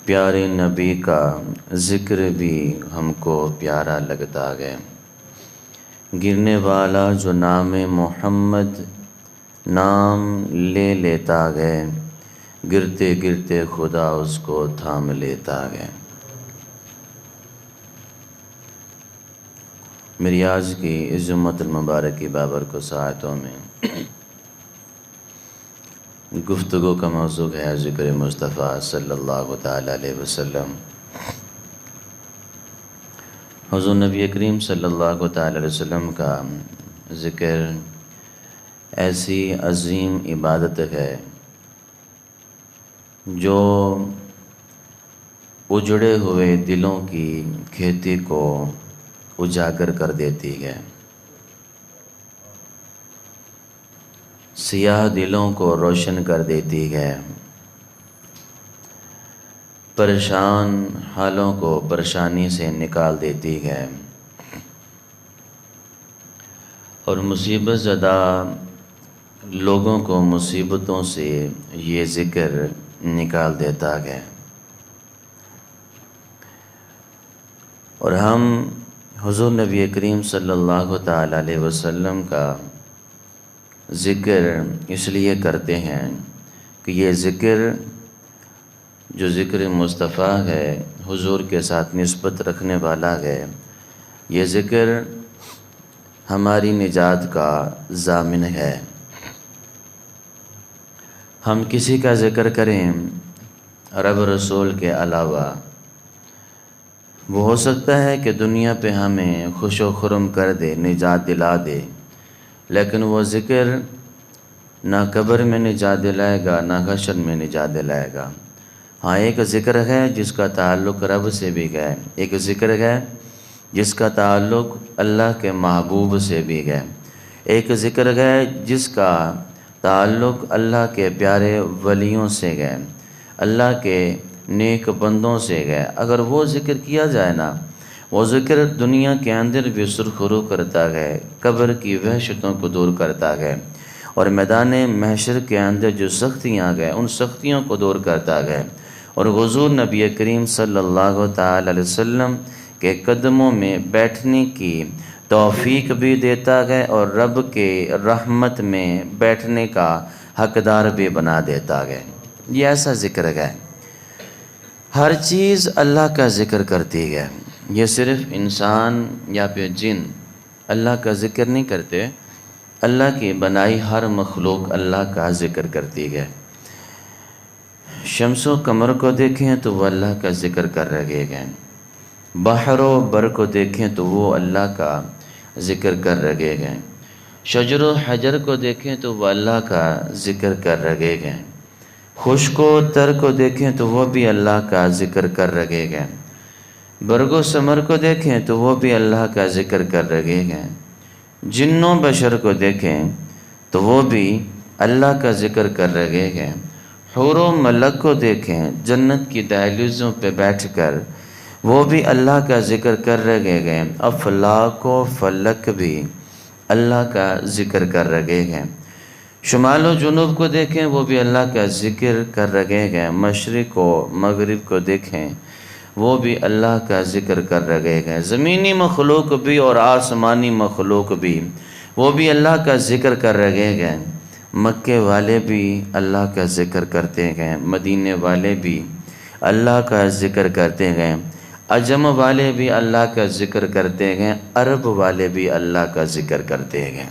پیارے نبی کا ذکر بھی ہم کو پیارا لگتا ہے۔ گرنے والا جو نام محمد نام لے لیتا ہے، گرتے گرتے خدا اس کو تھام لیتا ہے۔ میری آج کی اس جمعۃ المبارک کی بابرکت ساعتوں میں گفتگو کا موضوع ہے ذکر مصطفیٰ صلی اللہ تعالی علیہ وسلم۔ حضور نبی کریم صلی اللہ تعالی علیہ وسلم کا ذکر ایسی عظیم عبادت ہے جو اجڑے ہوئے دلوں کی کھیتی کو اجاگر کر دیتی ہے، سیاہ دلوں کو روشن کر دیتی ہے، پریشان حالوں کو پریشانی سے نکال دیتی ہے، اور مصیبت زدہ لوگوں کو مصیبتوں سے یہ ذکر نکال دیتا ہے۔ اور ہم حضور نبی کریم صلی اللہ تعالی علیہ وسلم کا ذکر اس لیے کرتے ہیں کہ یہ ذکر جو ذکر مصطفیٰ ہے، حضور کے ساتھ نسبت رکھنے والا ہے، یہ ذکر ہماری نجات کا ضامن ہے۔ ہم کسی کا ذکر کریں رب رسول کے علاوہ، وہ ہو سکتا ہے کہ دنیا پہ ہمیں خوش و خرم کر دے، نجات دلا دے، لیکن وہ ذکر نہ قبر میں نجات دلائے گا نہ حشر میں نجات دلائے گا۔ ہاں، ایک ذکر ہے جس کا تعلق رب سے بھی ہے، ایک ذکر ہے جس کا تعلق اللہ کے محبوب سے بھی ہے، ایک ذکر ہے جس کا تعلق اللہ کے پیارے ولیوں سے ہے، اللہ کے نیک بندوں سے ہے۔ اگر وہ ذکر کیا جائے نا، وہ ذکر دنیا کے اندر بھی سرخرو کرتا ہے، قبر کی وحشتوں کو دور کرتا ہے، اور میدان محشر کے اندر جو سختیاں گئے ان سختیوں کو دور کرتا ہے، اور حضور نبی کریم صلی اللہ تعالی علیہ وسلم کے قدموں میں بیٹھنے کی توفیق بھی دیتا ہے، اور رب کے رحمت میں بیٹھنے کا حقدار بھی بنا دیتا ہے۔ یہ ایسا ذکر ہے، ہر چیز اللہ کا ذکر کرتی ہے، یہ صرف انسان یا پھر جن اللہ کا ذکر نہیں کرتے، اللہ کی بنائی ہر مخلوق اللہ کا ذکر کرتی ہے۔ شمس و قمر کو دیکھیں تو وہ اللہ کا ذکر کر رہے ہیں، بحر و بر کو دیکھیں تو وہ اللہ کا ذکر کر رہے ہیں، شجر و حجر کو دیکھیں تو وہ اللہ کا ذکر کر رہے ہیں، خشک و تر کو دیکھیں تو وہ بھی اللہ کا ذکر کر رہے ہیں، برگ و ثمر کو دیکھیں تو وہ بھی اللہ کا ذکر کر رہے ہیں، جن و بشر کو دیکھیں تو وہ بھی اللہ کا ذکر کر رہے ہیں، حور و ملک کو دیکھیں جنت کی دہلیزوں پہ بیٹھ کر وہ بھی اللہ کا ذکر کر رہے ہیں، افلاک و فلک بھی اللہ کا ذکر کر رہے ہیں، شمال و جنوب کو دیکھیں وہ بھی اللہ کا ذکر کر رہے ہیں، مشرق و مغرب کو دیکھیں وہ بھی اللہ کا ذکر کر رہے ہیں، زمینی مخلوق بھی اور آسمانی مخلوق بھی وہ بھی اللہ کا ذکر کر رہے ہیں، مکے والے بھی اللہ کا ذکر کرتے ہیں، مدینے والے بھی اللہ کا ذکر کرتے ہیں، عجم والے بھی اللہ کا ذکر کرتے ہیں، عرب والے بھی اللہ کا ذکر کرتے ہیں۔